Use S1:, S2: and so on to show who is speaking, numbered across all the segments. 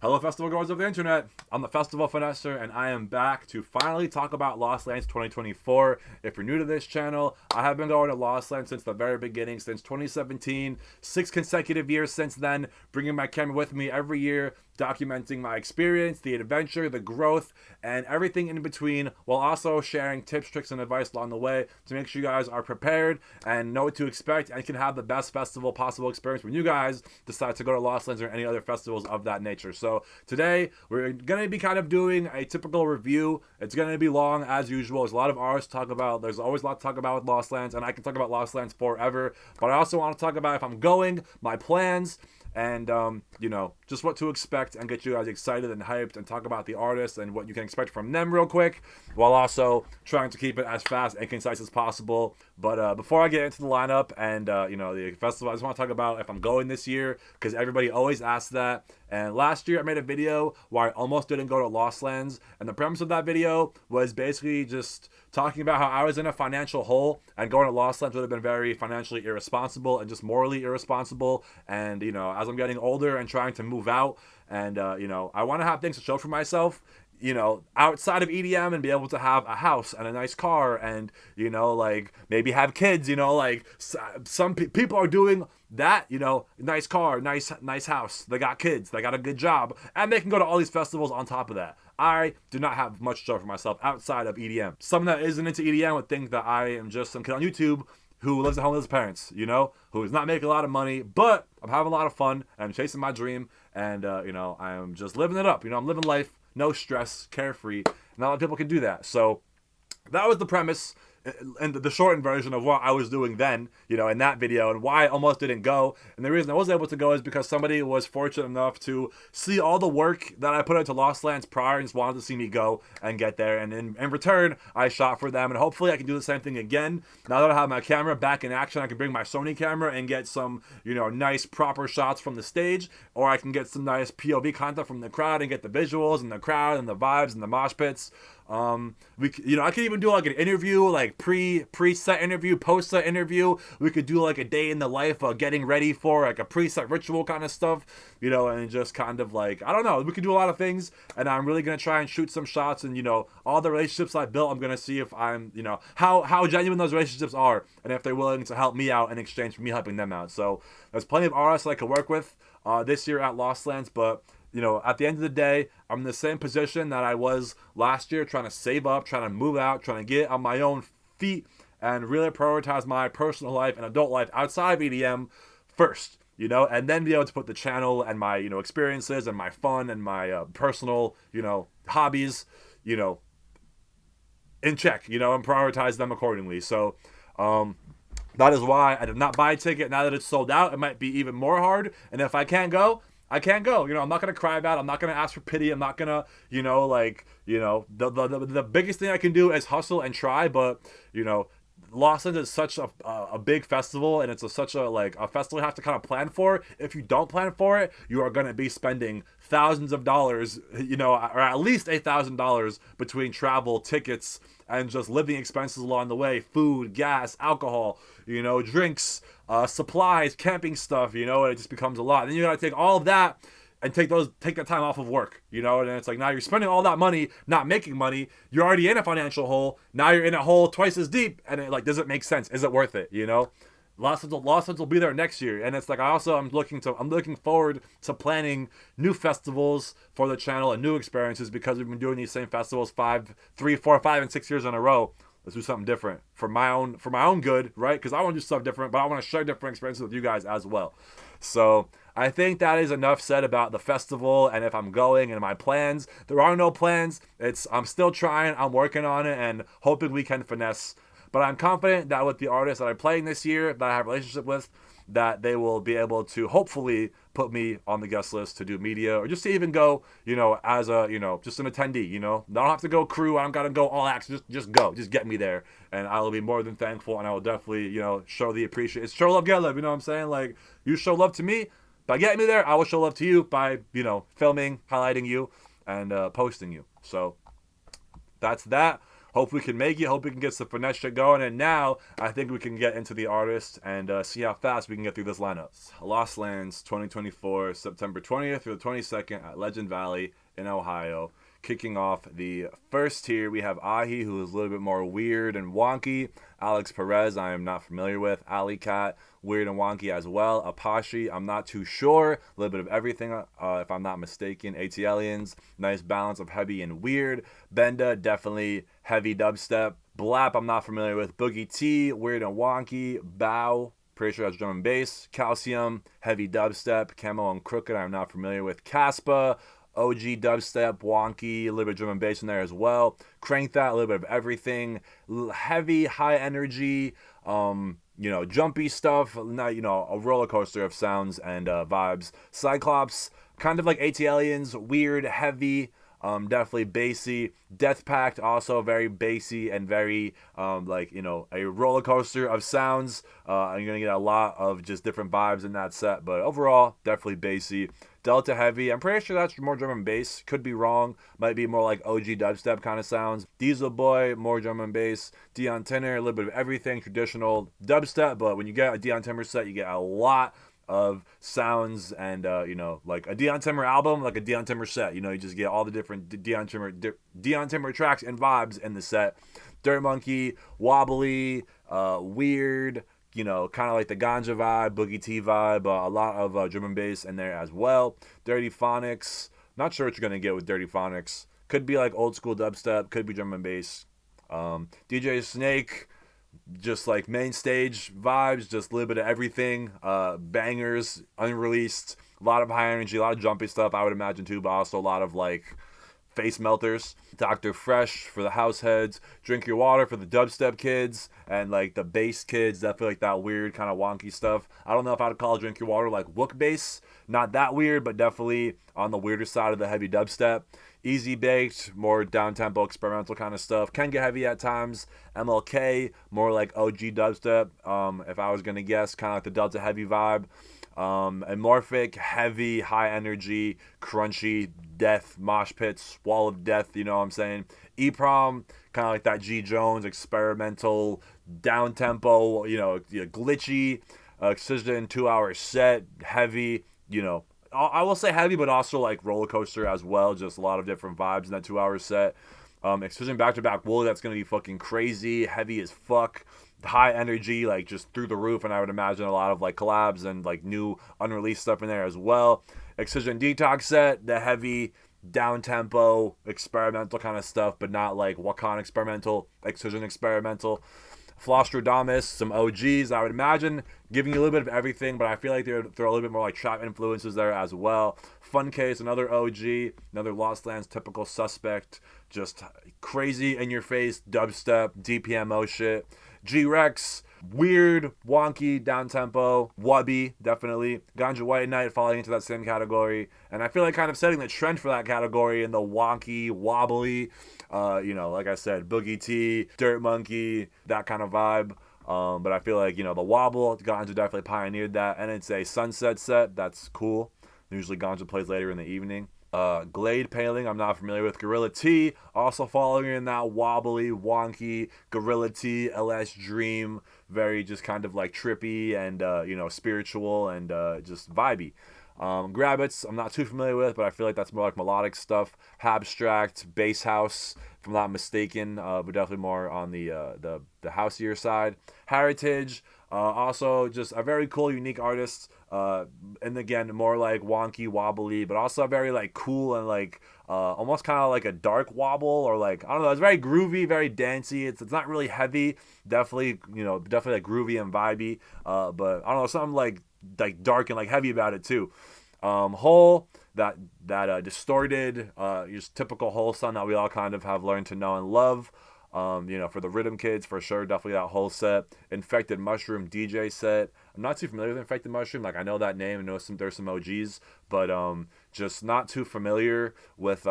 S1: Hello, festival goers of the internet. I'm the Festival Finesser, and I am back to finally talk about Lost Lands 2024. If you're new to this channel, I have been going to Lost Lands since the very beginning, since 2017. 6 consecutive years since then, bringing my camera with me every year, documenting my experience, the adventure, the growth, and everything in between, while also sharing tips, tricks, and advice along the way to make sure you guys are prepared and know what to expect and can have the best festival possible experience when you guys decide to go to Lost Lands or any other festivals of that nature. So today we're going to be kind of doing a typical review. It's going to be long as usual. There's a lot of ours to talk about. There's always a lot to talk about with Lost Lands, and I can talk about Lost Lands forever. But I also want to talk about if I'm going, my plans, and just what to expect and get you guys excited and hyped and talk about the artists and what you can expect from them real quick, while also trying to keep it as fast and concise as possible. But before I get into the lineup and the festival, I just want to talk about if I'm going this year, because everybody always asks that. And last year I made a video where I almost didn't go to Lost Lands, and the premise of that video was basically just talking about how I was in a financial hole and going to Lost Lands would have been very financially irresponsible and just morally irresponsible. And as I'm getting older and trying to move out, and I want to have things to show for myself, outside of EDM, and be able to have a house and a nice car and, maybe have kids, some people are doing that, nice car, nice house. They got kids, they got a good job, and they can go to all these festivals on top of that. I do not have much to show for myself outside of EDM. Someone that isn't into EDM would think that I am just some kid on YouTube who lives at home with his parents, who is not making a lot of money, but I'm having a lot of fun, and I'm chasing my dream, and, I am just living it up. I'm living life, no stress, carefree. Not a lot of people can do that. So that was the premise and the shortened version of what I was doing then, in that video, and why I almost didn't go. And the reason I was able to go is because somebody was fortunate enough to see all the work that I put into Lost Lands prior and just wanted to see me go and get there. And in return, I shot for them, and hopefully I can do the same thing again. Now that I have my camera back in action, I can bring my Sony camera and get some, nice proper shots from the stage, or I can get some nice POV content from the crowd and get the visuals and the crowd and the vibes and the mosh pits. I could even do like an interview, like pre-set interview, post-set interview. We could do like a day in the life of getting ready for like a preset ritual kind of stuff, and just kind of like, I don't know, we could do a lot of things, and I'm really going to try and shoot some shots, and, all the relationships I built, I'm going to see if I'm, how genuine those relationships are, and if they're willing to help me out in exchange for me helping them out. So there's plenty of artists I could work with this year at Lost Lands, but at the end of the day, I'm in the same position that I was last year, trying to save up, trying to move out, trying to get on my own feet, and really prioritize my personal life and adult life outside of EDM first, and then be able to put the channel and my, experiences and my fun and my personal, hobbies, in check, and prioritize them accordingly. So, that is why I did not buy a ticket. Now that it's sold out, it might be even more hard. And if I can't go, I can't go. I'm not going to cry about it. I'm not going to ask for pity. I'm not going to, the biggest thing I can do is hustle and try. But, Lost Angeles is such a big festival, and it's such a festival you have to kind of plan for. If you don't plan for it, you are going to be spending thousands of dollars, or at least $8,000 between travel, tickets, and just living expenses along the way, food, gas, alcohol, drinks, supplies, camping stuff, it just becomes a lot. Then you got to take all of that and take that time off of work, and it's like, now you're spending all that money, not making money. You're already in a financial hole. Now you're in a hole twice as deep, and it does it make sense? Is it worth it? Lost Angeles will be there next year, and it's like I'm looking forward to planning new festivals for the channel and new experiences, because we've been doing these same festivals 3, 4, 5, and 6 years in a row. Let's do something different for my own good, right? Because I want to do stuff different, but I want to share different experiences with you guys as well. So I think that is enough said about the festival and if I'm going and my plans. There are no plans. I'm still trying. I'm working on it and hoping we can finesse. But I'm confident that with the artists that I'm playing this year, that I have a relationship with, that they will be able to hopefully put me on the guest list to do media, or just to even go, as a, just an attendee, I don't have to go crew. I don't got to go all acts. Just go. Just get me there. And I will be more than thankful, and I will definitely, show the appreciation. It's show love, get love. You know what I'm saying? Like, you show love to me by getting me there. I will show love to you by, filming, highlighting you, and posting you. So that's that. Hope we can make it. Hope we can get some finesse shit going. And now I think we can get into the artist and see how fast we can get through this lineup. Lost Lands 2024, September 20th through the 22nd at Legend Valley in Ohio. Kicking off the first tier, we have Ahi, who is a little bit more weird and wonky. Alex Perez, I am not familiar with. Alley Cat, weird and wonky as well. Apache, I'm not too sure. A little bit of everything, if I'm not mistaken. ATLians, nice balance of heavy and weird. Benda, definitely heavy dubstep. Blap, I'm not familiar with. Boogie T, weird and wonky. Bow, pretty sure that's drum and bass. Calcium, heavy dubstep. Camo and Crooked, I'm not familiar with. Caspa, OG dubstep, wonky, a little bit of drum and bass in there as well. Crank That, a little bit of everything. Heavy, high energy, jumpy stuff. Not, a roller coaster of sounds and vibes. Cyclops, kind of like ATLians, weird, heavy, definitely bassy. Death Pact, also very bassy and very a roller coaster of sounds. You're gonna get a lot of just different vibes in that set, but overall definitely bassy. Delta Heavy, I'm pretty sure that's more drum and bass. Could be wrong. Might be more like OG dubstep kind of sounds. Diesel Boy, more drum and bass. Dion Tenor, a little bit of everything. Traditional dubstep, but when you get a Dion Tenor set, you get a lot of sounds and like a Dion Timmer album, like a Dion Timmer set. You just get all the different Dion Timmer tracks and vibes in the set. Dirt Monkey, wobbly, weird, kind of like the Ganja vibe, Boogie T vibe, a lot of drum and bass in there as well. Dirty Phonics, not sure what you're gonna get with Dirty Phonics. Could be like old school dubstep, could be drum and bass. DJ Snake, just like main stage vibes, just a little bit of everything. Bangers, unreleased, a lot of high energy, a lot of jumpy stuff, I would imagine too, but also a lot of like face melters. Dr. Fresh for the house heads. Drink Your Water for the dubstep kids and like the bass kids, definitely like that weird kind of wonky stuff. I don't know if I'd call Drink Your Water like Wook bass, not that weird, but definitely on the weirder side of the heavy dubstep. Easy Baked, more down-tempo experimental kind of stuff. Can get heavy at times. MLK, more like OG dubstep, if I was going to guess, kind of like the Delta Heavy vibe. Amorphic, heavy, high energy, crunchy, death, mosh pit, swall of death, you know what I'm saying? EPROM, kind of like that G. Jones, experimental, down-tempo, glitchy, Excision 2-hour set, heavy, I will say heavy, but also like roller coaster as well. Just a lot of different vibes in that 2-hour set. Excision back-to-back Woolly, that's going to be fucking crazy, heavy as fuck. High energy, like just through the roof, and I would imagine a lot of like collabs and like new unreleased stuff in there as well. Excision Detox set, the heavy, down-tempo, experimental kind of stuff, but not like Wakan experimental, Excision experimental. Flostrodamus, some OGs, I would imagine, giving you a little bit of everything, but I feel like they're a little bit more like trap influences there as well. Fun Case, another OG, another Lost Lands typical suspect, just crazy in your face, dubstep, DPMO shit. G-Rex, weird, wonky, down-tempo. Wubby, definitely. Ganja White Knight falling into that same category. And I feel like kind of setting the trend for that category in the wonky, wobbly, like I said, Boogie T, Dirt Monkey, that kind of vibe. But I feel like, the wobble, Ganja definitely pioneered that. And it's a sunset set. That's cool. Usually Ganja plays later in the evening. Glade Paling, I'm not familiar with. Gorilla T, also following in that wobbly, wonky, Gorilla T, LS Dream, very just kind of like trippy and, spiritual and just vibey. Grabbits, I'm not too familiar with, but I feel like that's more like melodic stuff. Habstract, Bass House, if I'm not mistaken, but definitely more on the houseier side. Heritage, also just a very cool, unique artist. And again, more like wonky, wobbly, but also very like cool and like almost kind of like a dark wobble, or like, I don't know, it's very groovy, very dancey. It's not really heavy, definitely like groovy and vibey, but I don't know, something like dark and like heavy about it too. Hole, that distorted, just typical Hole sound that we all kind of have learned to know and love. For the rhythm kids, for sure, definitely that whole set. Infected Mushroom DJ set. I'm not too familiar with Infected Mushroom. Like, I know that name and know there's some OGs, but just not too familiar with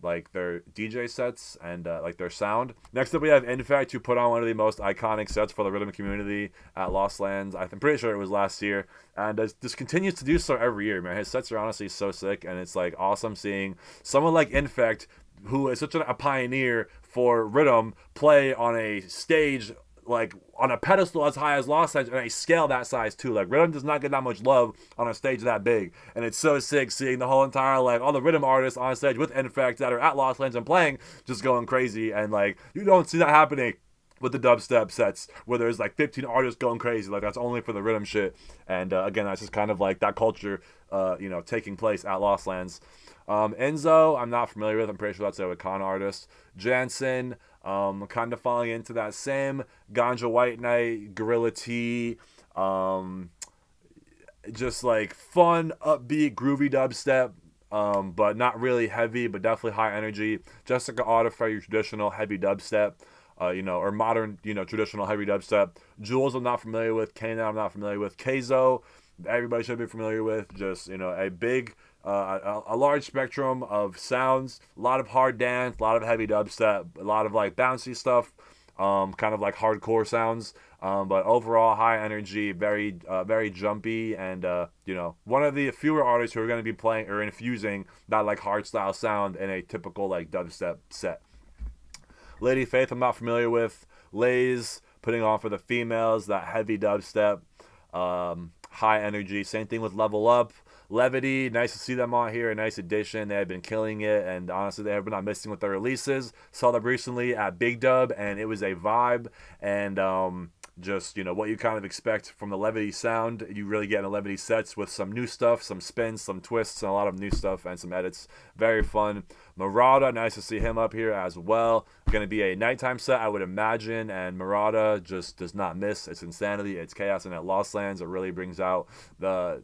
S1: like their DJ sets and like their sound. Next up, we have Infect, who put on one of the most iconic sets for the rhythm community at Lost Lands. I'm pretty sure it was last year, and just continues to do so every year, man. His sets are honestly so sick, and it's like awesome seeing someone like Infect who is such a pioneer for rhythm, play on a stage like on a pedestal as high as Lost Lands and a scale that size too. Like rhythm does not get that much love on a stage that big, and it's so sick seeing the whole entire like all the rhythm artists on stage with Infect that are at Lost Lands and playing, just going crazy. And like you don't see that happening with the dubstep sets where there's like 15 artists going crazy. Like that's only for the rhythm shit. And again, that's just kind of like that culture, taking place at Lost Lands. Enzo, I'm not familiar with. I'm pretty sure that's a con artist. Jansen, kind of falling into that same Ganja White Knight, Gorilla Tea, just like fun, upbeat, groovy dubstep, but not really heavy, but definitely high energy. Jessica Otter for your traditional heavy dubstep. Or modern, traditional heavy dubstep. Jules, I'm not familiar with. Kana, I'm not familiar with. Keizo, everybody should be familiar with. Just, a big, a large spectrum of sounds. A lot of hard dance, a lot of heavy dubstep, a lot of like bouncy stuff, kind of like hardcore sounds. But overall, high energy, very, very jumpy, and one of the fewer artists who are going to be playing or infusing that like hard style sound in a typical like dubstep set. Lady Faith, I'm not familiar with. Lays, putting on for the females, that heavy dubstep, high energy. Same thing with Level Up. Levity, nice to see them on here. A nice addition. They have been killing it, and honestly, they have been not missing with their releases. Saw them recently at Big Dub, and it was a vibe. And just what you kind of expect from the Levity sound. You really get in the Levity sets with some new stuff, some spins, some twists, and a lot of new stuff and some edits. Very fun. Murata, nice to see him up here as well. Going to be a nighttime set, I would imagine, and Murata just does not miss. It's insanity, it's chaos, and at Lost Lands, it really brings out the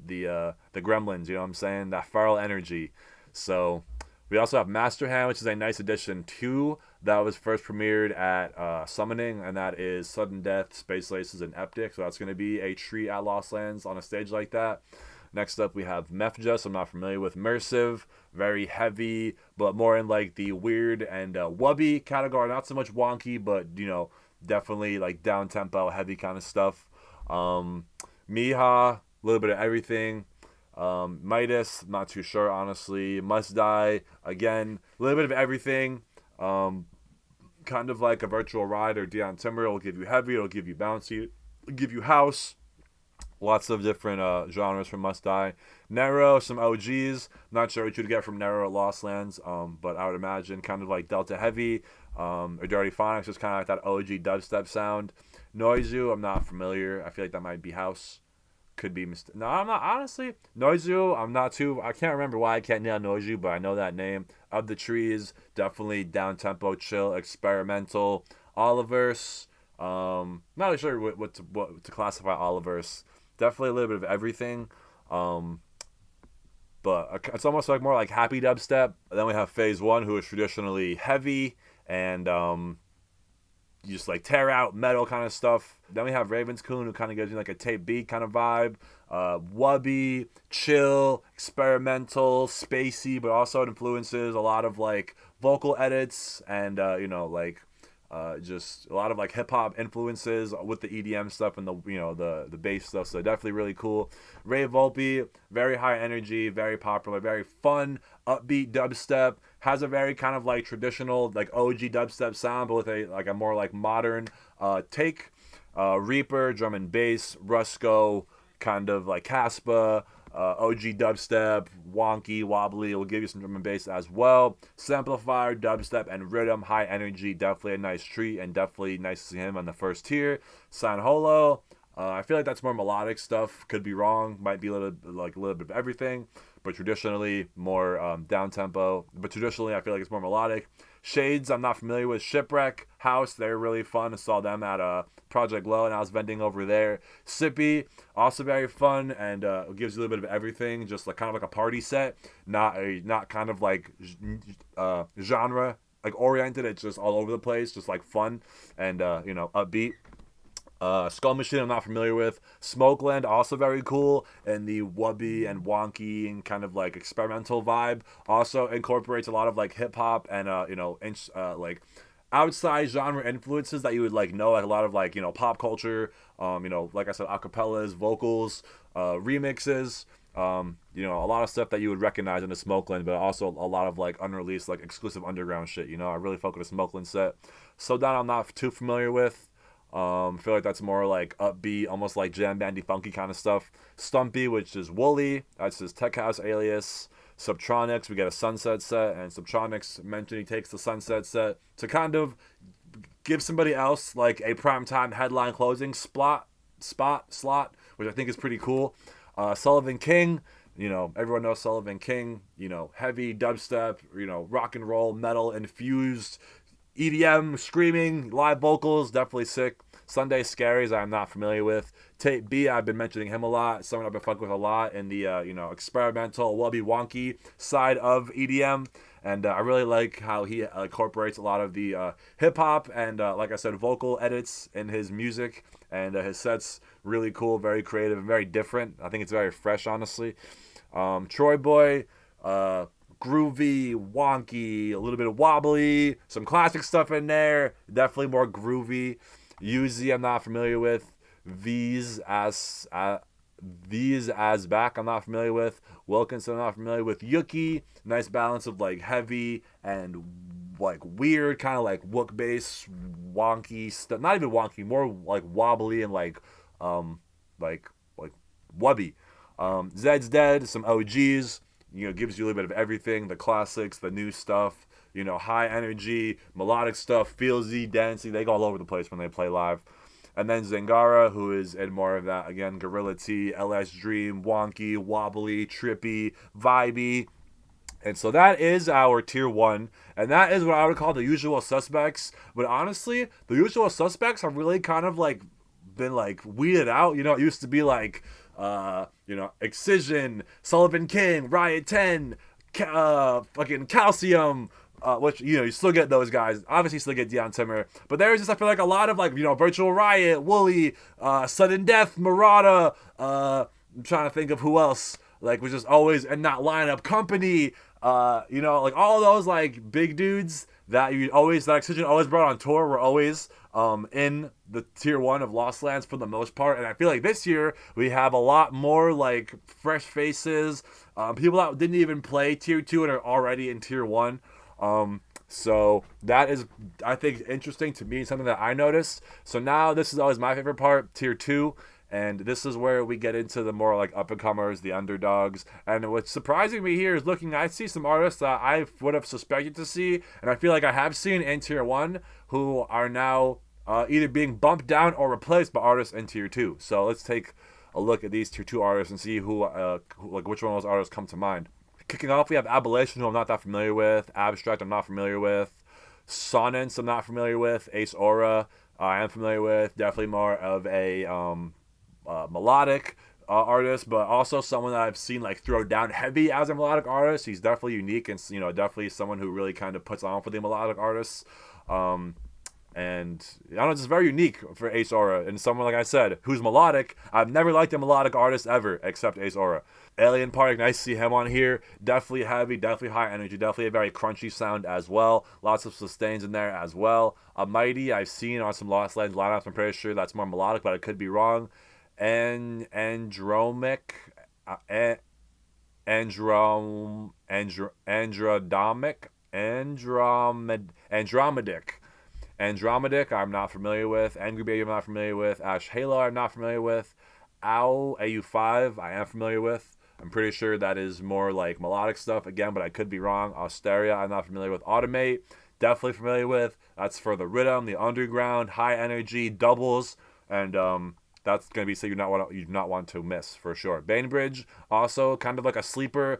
S1: gremlins. You know what I'm saying? That feral energy. So we also have Master Hand, which is a nice addition too. That was first premiered at Summoning, and that is Sudden Death, Space Laces, and Eptic. So that's going to be a treat at Lost Lands on a stage like that. Next up, we have Mefjus. I'm not familiar with. Mersive, very heavy, but more in like the weird and wubby category. Not so much wonky, but definitely like down tempo, heavy kind of stuff. Miha, a little bit of everything. Midas, not too sure honestly. Must Die, again, a little bit of everything. Kind of like a Virtual Ride or Dion Timber. It'll give you heavy, it'll give you bouncy, it'll give you house. Lots of different genres from Must Die. Nero, some OGs. Not sure what you'd get from Nero at Lost Lands, but I would imagine kind of like Delta Heavy or Dirty Phonics, just kind of like that OG dubstep sound. Noizu, I'm not familiar. I feel like that might be house. Could be no, I'm not honestly. Noizu, I'm not too. I can't remember why I can't nail Noizu, but I know that name. Of the Trees, definitely down tempo, chill, experimental. Oliverse, not really sure what to classify Oliverse. Definitely a little bit of everything, but it's almost like more like happy dubstep. Then we have Phase 1, who is traditionally heavy and you just like tear out metal kind of stuff. Then we have Ravenscoon, who kind of gives you like a tape beat kind of vibe. Wubby, chill, experimental, spacey, but also it influences a lot of like vocal edits and just a lot of like hip hop influences with the EDM stuff and the bass stuff. So definitely really cool. Ray Volpe, very high energy, very popular, very fun, upbeat dubstep. Has a very kind of like traditional like OG dubstep sound, but with a more like modern take. Reaper, drum and bass. Rusko, kind of like Caspa. OG dubstep, wonky, wobbly. Will give you some drum and bass as well. Samplifier, dubstep, and rhythm, high energy. Definitely a nice treat, and definitely nice to see him on the first tier. San Holo, I feel like that's more melodic stuff. Could be wrong. Might be a little bit of everything, but traditionally more down tempo. But traditionally, I feel like it's more melodic. Shades, I'm not familiar with. Shipwreck House, they're really fun. I saw them at Project Low, and I was vending over there. Sippy, also very fun, and it gives you a little bit of everything, just like kind of like a party set, not kind of like genre like oriented. It's just all over the place, just like fun and upbeat. Skull Machine, I'm not familiar with. Smokeland, also very cool, and the wubby and wonky and kind of like experimental vibe. Also incorporates a lot of like hip hop and like outside genre influences that you would like know, like a lot of like pop culture. Like I said, acapellas, vocals, remixes. You know, a lot of stuff that you would recognize in the Smokeland, but also a lot of like unreleased, like exclusive underground shit. You know, I really fuck with the Smokeland set. So Down I'm not too familiar with. I feel like that's more like upbeat, almost like jam bandy funky kind of stuff. Stumpy, which is Wooly, that's his tech house alias. Subtronics, we get a Sunset set, and Subtronics mentioned he takes the Sunset set to kind of give somebody else like a primetime headline closing slot, which I think is pretty cool. Sullivan King, you know, everyone knows Sullivan King, you know, heavy dubstep, you know, rock and roll, metal infused, EDM, screaming, live vocals, definitely sick. Sunday Scaries, I'm not familiar with. Tape B, I've been mentioning him a lot. Someone I've been fucking with a lot in the, you know, experimental, wubby wonky side of EDM. And I really like how he incorporates a lot of the hip-hop and, like I said, vocal edits in his music. And his set's really cool, very creative, and very different. I think it's very fresh, honestly. Troy Boy, groovy, wonky, a little bit of wobbly, some classic stuff in there. Definitely more groovy. Uzi, I'm not familiar with. These as back, I'm not familiar with. Wilkinson, I'm not familiar with. Yuki, nice balance of like heavy and like weird, kind of like wook bass, wonky stuff. Not even wonky, more like wobbly and like wubby. Zed's Dead, some OGs. You know, gives you a little bit of everything, the classics, the new stuff, you know, high energy, melodic stuff, feelsy, dancey. They go all over the place when they play live. And then Zangara, who is in more of that, again, Gorilla T, LS Dream, wonky, wobbly, trippy, vibey. And so that is our tier 1. And that is what I would call the usual suspects. But honestly, the usual suspects have really kind of like been like weeded out. You know, it used to be like, you know, Excision, Sullivan King, Riot 10, fucking Calcium, which, you know, you still get those guys. Obviously, you still get Deion Timmer. But there's just, I feel like, a lot of, like, you know, Virtual Riot, Wooly, Sudden Death, Murata. I'm trying to think of who else, like, was just always in that lineup. Company, you know, like, all those, like, big dudes that Excision always brought on tour were always in the tier 1 of Lost Lands for the most part. And I feel like this year we have a lot more like fresh faces, people that didn't even play tier 2 and are already in tier 1. So that is, I think, interesting to me, something that I noticed. So now this is always my favorite part, tier 2. And this is where we get into the more like up-and-comers, the underdogs. And what's surprising me here is I see some artists that I would have suspected to see, and I feel like I have seen in tier 1 who are now either being bumped down or replaced by artists in tier 2. So let's take a look at these tier 2 artists and see who like which one of those artists come to mind. Kicking off, we have Aberration, who I'm not that familiar with. Abstract, I'm not familiar with. Sonance, I'm not familiar with. Ace Aura, I am familiar with. Definitely more of a melodic artist, but also someone that I've seen like throw down heavy as a melodic artist. He's definitely unique and, you know, definitely someone who really kind of puts on for the melodic artists. And I don't know, it's just very unique for Ace Aura. And someone, like I said, who's melodic. I've never liked a melodic artist ever, except Ace Aura. Alien Park, nice to see him on here. Definitely heavy, definitely high energy, definitely a very crunchy sound as well. Lots of sustains in there as well. Mighty, I've seen on some Lost Lands lineups. I'm pretty sure that's more melodic, but I could be wrong. And Andromic, Andromedic, I'm not familiar with. Angry Baby, I'm not familiar with. Ash Halo, I'm not familiar with. AU5, I am familiar with. I'm pretty sure that is more like melodic stuff again, but I could be wrong. Austeria, I'm not familiar with. Automate, definitely familiar with. That's for the rhythm, the underground, high energy, doubles, and that's gonna be something you do not want to miss for sure. Bainbridge, also kind of like a sleeper,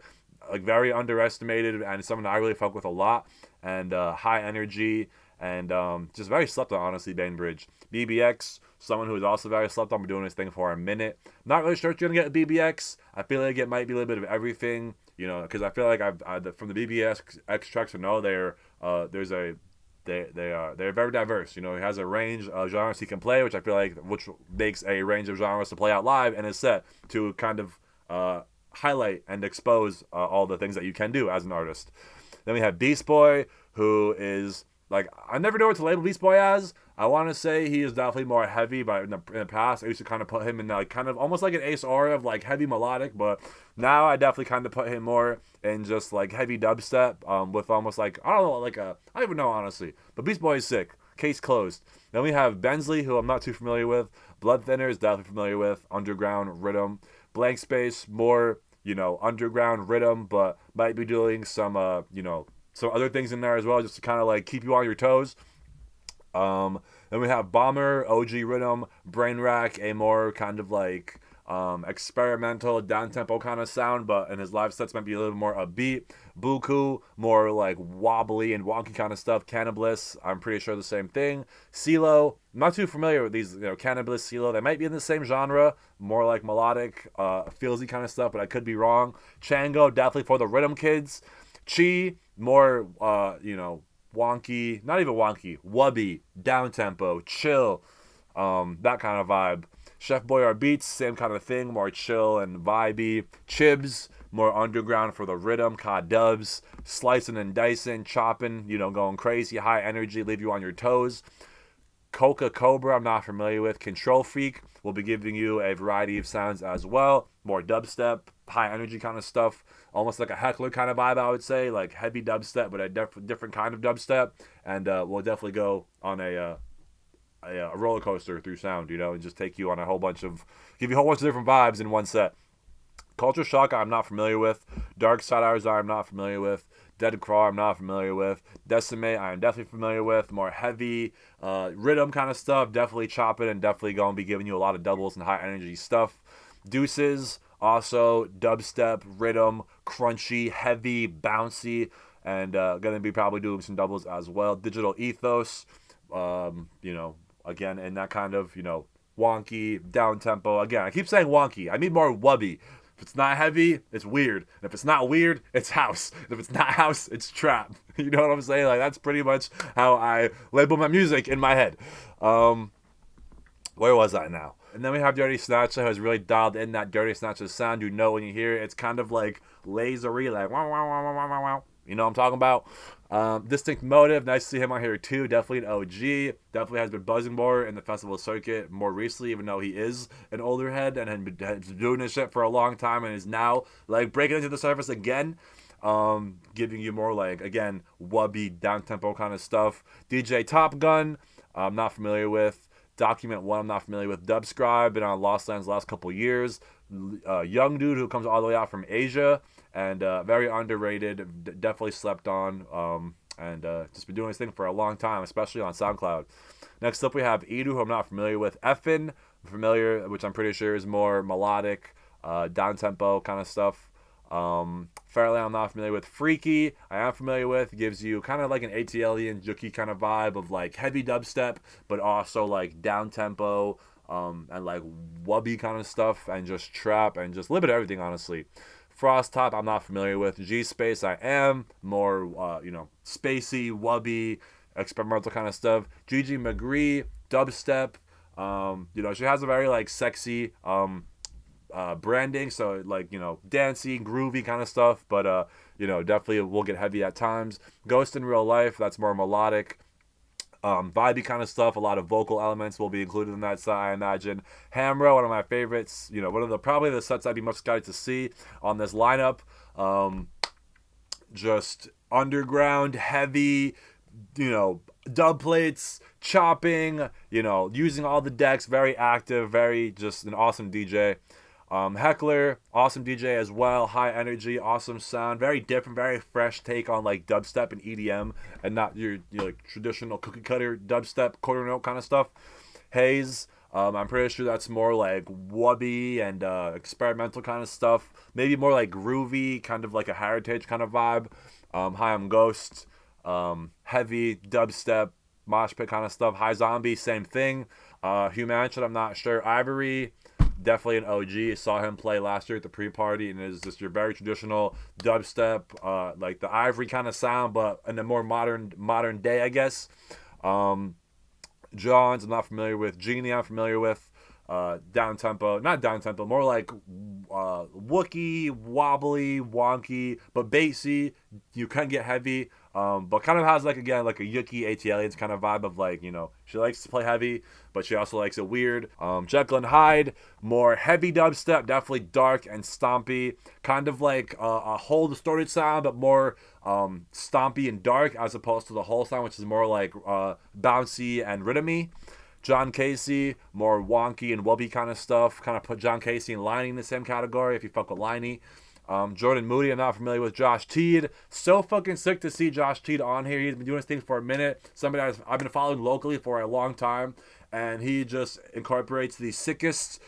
S1: like very underestimated, and someone I really fuck with a lot, and high energy. And just very slept on, honestly, Bainbridge. BBX, someone who is also very slept on, been doing this thing for a minute. Not really sure what you're going to get at BBX. I feel like it might be a little bit of everything, you know, because I feel like from the BBX tracks I know, they're very diverse. You know, he has a range of genres he can play, which makes a range of genres to play out live in his set to kind of highlight and expose all the things that you can do as an artist. Then we have Beast Boy, who is... like, I never know what to label Beast Boy as. I want to say he is definitely more heavy, but in the past, I used to kind of put him in like kind of almost like an Ace Aura of like heavy melodic, but now I definitely kind of put him more in just like heavy dubstep, with almost like, I don't know, like I don't even know honestly. But Beast Boy is sick. Case closed. Then we have Bensley, who I'm not too familiar with. Blood Thinner is definitely familiar with. Underground Rhythm. Blank Space, more, underground rhythm, but might be doing some, some other things in there as well, just to kind of like keep you on your toes. Then we have Bomber, OG Rhythm, Brain Rack, a more kind of like experimental, down-tempo kind of sound, but in his live sets might be a little more upbeat. Buku, more like wobbly and wonky kind of stuff. Cannabis, I'm pretty sure the same thing. CeeLo, I'm not too familiar with these, Cannabis, CeeLo. They might be in the same genre, more like melodic, feelsy kind of stuff, but I could be wrong. Chango, definitely for the rhythm kids. Chi, more, wonky, not even wonky, wubby, down tempo, chill, that kind of vibe. Chef Boyard Beats, same kind of thing, more chill and vibey. Chibs, more underground for the rhythm. Cod Dubs, slicing and dicing, chopping, going crazy, high energy, leave you on your toes. Coca Cobra, I'm not familiar with. Control Freak will be giving you a variety of sounds as well. More dubstep, high energy kind of stuff. Almost like a Heckler kind of vibe, I would say. Like heavy dubstep, but a different kind of dubstep. And we'll definitely go on a roller coaster through sound, and just take you on give you a whole bunch of different vibes in one set. Culture Shock, I'm not familiar with. Dark Side Arzar, I'm not familiar with. Dead Craw, I'm not familiar with. Decimate, I am definitely familiar with. More heavy rhythm kind of stuff. Definitely chopping and definitely going to be giving you a lot of doubles and high energy stuff. Deuces, also dubstep, rhythm, crunchy, heavy, bouncy, and going to be probably doing some doubles as well. Digital Ethos, again, in that kind of, wonky, down tempo. Again, I keep saying wonky. I need more wubby. If it's not heavy, it's weird. And if it's not weird, it's house. And if it's not house, it's trap. You know what I'm saying? Like, that's pretty much how I label my music in my head. Where was I now? And then we have Dirty Snatcher, who has really dialed in that Dirty Snatcher sound. You know when you hear it, it's kind of like lasery, like wow, wow, wow, wow, wow, wow. You know what I'm talking about? Distinct Motive, nice to see him on here too. Definitely an OG. Definitely has been buzzing more in the festival circuit more recently, even though he is an older head and has been doing this shit for a long time and is now like breaking into the surface again. Giving you more like, again, wubby, down-tempo kind of stuff. DJ Top Gun, I'm not familiar with. Document 1, I'm not familiar with. Dubscribe, been on Lost Lands the last couple years. Young dude who comes all the way out from Asia, and very underrated, definitely slept on, and just been doing his thing for a long time, especially on SoundCloud. Next up we have Edu, who I'm not familiar with. Effin, familiar, which I'm pretty sure is more melodic, down-tempo kind of stuff. Fairly I'm not familiar with. Freaky, I am familiar with. Gives you kind of like an ATL and Juki kind of vibe of like heavy dubstep, but also like down tempo, and like wubby kind of stuff, and just trap and just a little bit of everything, honestly. Frost Top, I'm not familiar with. G Space, I am more, spacey, wubby, experimental kind of stuff. Gigi McGree, dubstep. She has a very like sexy, branding, so like, dancey, groovy kind of stuff, but definitely will get heavy at times. Ghost in Real Life, that's more melodic, vibey kind of stuff. A lot of vocal elements will be included in that set, I imagine. Hamro, one of my favorites, one of the probably the sets I'd be most excited to see on this lineup. Just underground, heavy, dub plates, chopping, using all the decks, very active, very just an awesome DJ. Heckler, awesome DJ as well, high energy, awesome sound, very different, very fresh take on like dubstep and EDM, and not your like traditional cookie cutter dubstep quarter note kind of stuff. Haze, I'm pretty sure that's more like wubby and experimental kind of stuff, maybe more like groovy, kind of like a heritage kind of vibe. Hi, I'm Ghost, heavy dubstep, mosh pit kind of stuff. High Zombie, same thing. Humanchit, I'm not sure. Ivory, definitely an OG. Saw him play last year at the pre-party, and is just your very traditional dubstep, like the Ivory kind of sound, but in a more modern day, I guess. Johns, I'm not familiar with. Genie, I'm familiar with. Down tempo, not down tempo, more like wookie, wobbly, wonky, but bassy. You can get heavy. But kind of has like again like a Yuki AT-Aliens kind of vibe of like, you know, she likes to play heavy, but she also likes it weird. Jekyll and Hyde, more heavy dubstep, definitely dark and stompy, kind of like a whole distorted sound, but more stompy and dark as opposed to the whole sound, which is more like bouncy and rhythmy. John Casey, more wonky and wubby kind of stuff. Kind of put John Casey and Liney in the same category if you fuck with Liney. Jordan Moody, I'm not familiar with. Josh Teed, so fucking sick to see Josh Teed on here. He's been doing his thing for a minute. Somebody I've been following locally for a long time, and he just incorporates the sickest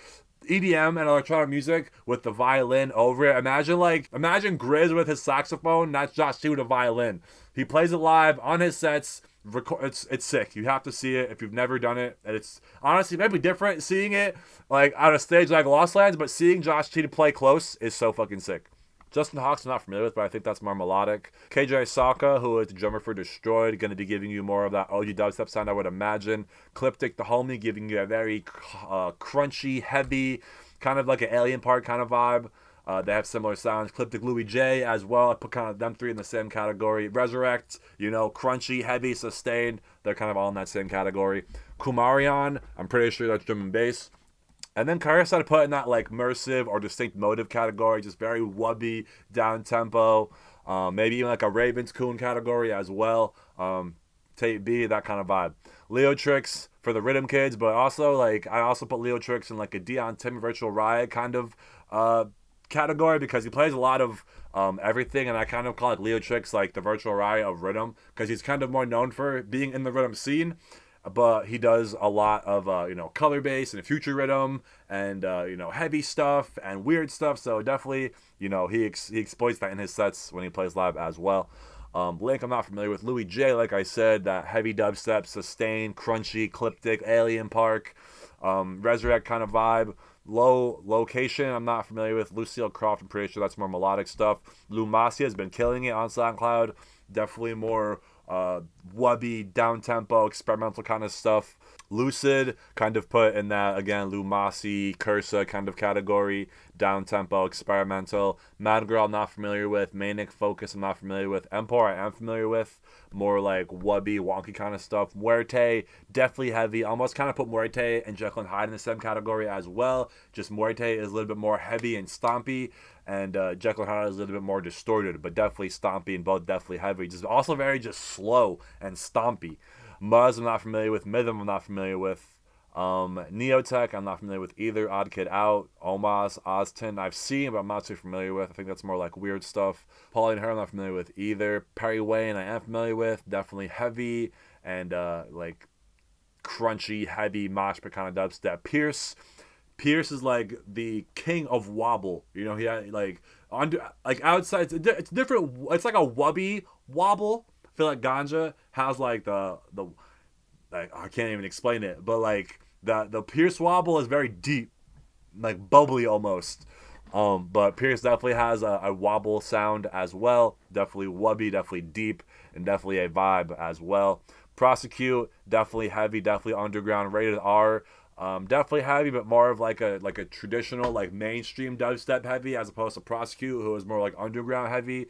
S1: EDM and electronic music with the violin over it. Imagine Grizz with his saxophone. That's Josh Teed with a violin. He plays it live on his sets. It's sick. You have to see it if you've never done it. And it's honestly maybe different seeing it like on a stage like Lost Lands, but seeing Josh Teed play close is so fucking sick. Justin Hawks I'm not familiar with, but I think that's more melodic. KJ Saka, who is the drummer for Destroyed, going to be giving you more of that OG dubstep sound, I would imagine. Cliptic the Homie, giving you a very crunchy, heavy, kind of like an Alien Part kind of vibe. They have similar sounds. Cliptic Louis J as well. I put kind of them three in the same category. Resurrect, you know, crunchy, heavy, sustained. They're kind of all in that same category. Kumarion, I'm pretty sure that's drum and bass. And then Karis I put in that like immersive or distinct motive category, just very wubby, down tempo. Maybe even like a Ravenscoon category as well. Tape B, that kind of vibe. Leo Tricks for the rhythm kids, but also like I also put Leo Tricks in like a Dion Tim Virtual Riot kind of category because he plays a lot of everything, and I kind of call it Leo Tricks like the Virtual Riot of rhythm because he's kind of more known for being in the rhythm scene, but he does a lot of you know, color bass and future rhythm and you know, heavy stuff and weird stuff. So definitely, you know, he exploits that in his sets when he plays live as well. Link I'm not familiar with. Louis J, like I said, that heavy dubstep, sustained, crunchy, cliptic, Alien Park, Resurrect kind of vibe. Low Location I'm not familiar with. Lucille Croft, I'm pretty sure that's more melodic stuff. Lou Masia has been killing it on SoundCloud. Definitely more wubby, down-tempo, experimental kind of stuff. Lucid, kind of put in that, again, Lou Masi, Cursa kind of category. Down-tempo, experimental. Mad Girl, I'm not familiar with. Manic Focus, I'm not familiar with. Empor, I am familiar with. More like wubby, wonky kind of stuff. Muerte, definitely heavy. Almost kind of put Muerte and Jekyll and Hyde in the same category as well. Just Muerte is a little bit more heavy and stompy, and Jekyll and Hyde is a little bit more distorted, but definitely stompy and both definitely heavy. Just also very just slow and stompy. Muzz, I'm not familiar with. Mythm, I'm not familiar with. Neotech, I'm not familiar with either. Odd Kid Out, Omas, Oztin, I've seen, but I'm not too familiar with. I think that's more like weird stuff. Pauline Her, I'm not familiar with either. Perry Wayne, I am familiar with. Definitely heavy and like crunchy, heavy, mosh pit kind of dubstep. Pierce is like the king of wobble. You know, he had like outside. It's different. It's like a wubby wobble. I feel like Ganja has like the like, I can't even explain it, but like the Pierce wobble is very deep, like bubbly almost. But Pierce definitely has a wobble sound as well. Definitely wubby, definitely deep, and definitely a vibe as well. Prosecute, definitely heavy, definitely underground. Rated R, definitely heavy, but more of like a traditional like mainstream dubstep heavy as opposed to Prosecute, who is more like underground heavy.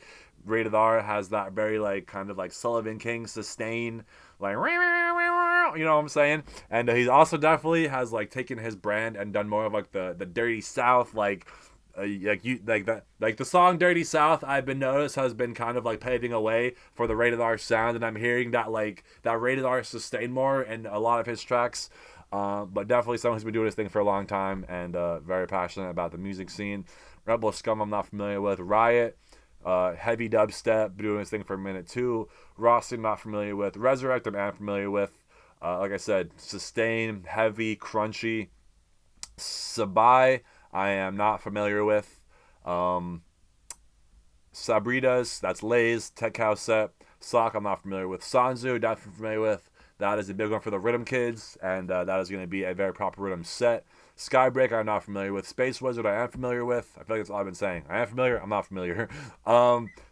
S1: Rated R has that very like kind of like Sullivan King sustain, like, you know what I'm saying? And he's also definitely has like taken his brand and done more of like the Dirty South, like the song Dirty South, I've been noticed has been kind of like paving a way for the Rated R sound, and I'm hearing that like that Rated R sustain more in a lot of his tracks. But definitely someone who's been doing this thing for a long time and very passionate about the music scene. Rebel Scum I'm not familiar with. Riot, heavy dubstep, been doing this thing for a minute too. Rossi I'm not familiar with. Resurrect I am familiar with. Like I said, sustain, heavy, crunchy. Sabai I am not familiar with. Sabritas, that's Lay's Tech House set. Sock I'm not familiar with. Sanzu, definitely familiar with. That is a big one for the rhythm kids, and that is going to be a very proper rhythm set. Skybreaker I'm not familiar with. Space Wizard I am familiar with. I feel like that's all I've been saying. I am familiar, I'm not familiar.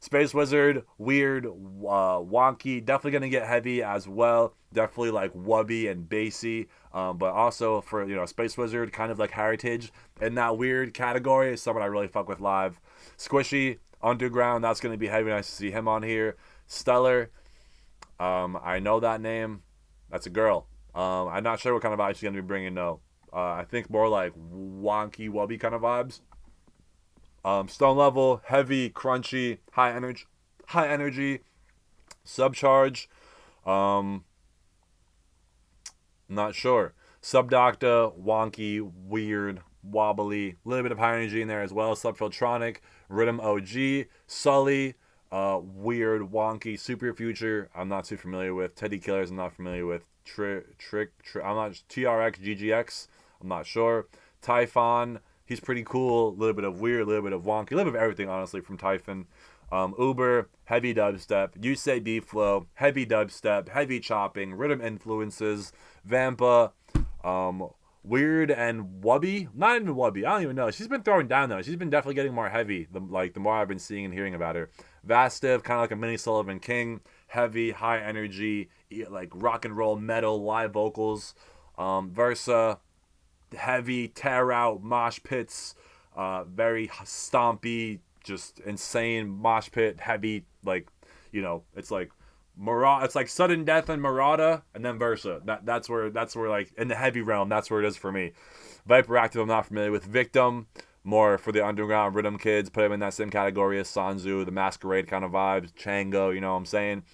S1: Space Wizard, weird, wonky, definitely going to get heavy as well. Definitely like wubby and bassy, but also for, you know, Space Wizard, kind of like heritage in that weird category is someone I really fuck with live. Squishy, Underground, that's going to be heavy. Nice to see him on here. Stellar, I know that name. That's a girl. I'm not sure what kind of vibes she's going to be bringing, though. I think more like wonky, wubby kind of vibes. Stone Level, heavy, crunchy, high energy, Subcharge. Not sure. Subdocta, wonky, weird, wobbly, a little bit of high energy in there as well. Subfiltronic, Rhythm OG, Sully, weird, wonky, Super Future. I'm not too familiar with. Teddy Killers, I'm not familiar with. I'm not TRX, GGX. I'm not sure. Typhon, he's pretty cool. A little bit of weird, a little bit of wonky, a little bit of everything, honestly, from Typhon. Uber, heavy dubstep. You Say B-Flow, heavy dubstep, heavy chopping, rhythm influences. Vampa, weird and wubby. Not even wubby. I don't even know. She's been throwing down though. She's been definitely getting more heavy. The more I've been seeing and hearing about her. Vastiv, kind of like a mini Sullivan King. Heavy, high energy, like rock and roll, metal, live vocals. Versa, heavy, tear out, mosh pits. Very stompy, just insane mosh pit, heavy, like, it's like it's like sudden death and Murata, and then Versa. That's where like in the heavy realm, that's where it is for me. Viper Active, I'm not familiar with. Victim, more for the underground rhythm kids. Put him in that same category as Sanzu, the Masquerade kind of vibes. Chango, you know what I'm saying.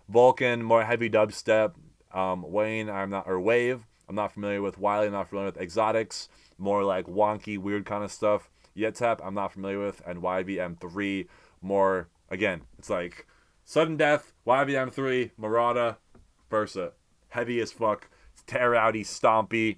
S1: Vulcan, more heavy dubstep. Wave, I'm not familiar with. Wiley, I'm not familiar with. Exotics, more like wonky, weird kind of stuff. Yetap, I'm not familiar with. And YVM3, more, again, it's like Sudden Death, YVM3, Murata, Versa. Heavy as fuck. It's tear outy, stompy,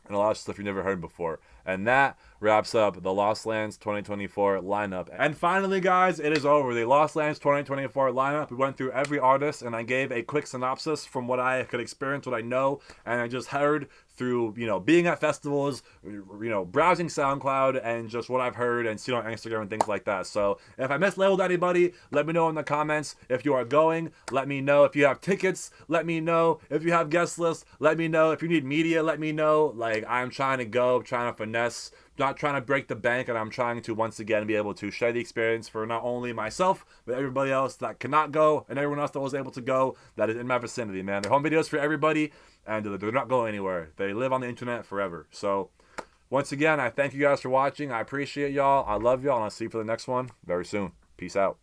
S1: and a lot of stuff you've never heard before. And that wraps up the Lost Lands 2024 lineup. And finally, guys, it is over. The Lost Lands 2024 lineup. We went through every artist, and I gave a quick synopsis from what I could experience, what I know, and I just heard through, being at festivals, browsing SoundCloud, and just what I've heard and seen on Instagram and things like that. So if I mislabeled anybody, let me know in the comments. If you are going, let me know. If you have tickets, let me know. If you have guest lists, let me know. If you need media, let me know. Like, I'm trying to go, trying to finesse, not trying to break the bank, and I'm trying to once again be able to share the experience for not only myself, but everybody else that cannot go, and everyone else that was able to go that is in my vicinity, man. They're home videos for everybody, and they're not going anywhere. They live on the internet forever. So once again, I thank you guys for watching. I appreciate y'all. I love y'all, and I'll see you for the next one very soon. Peace out.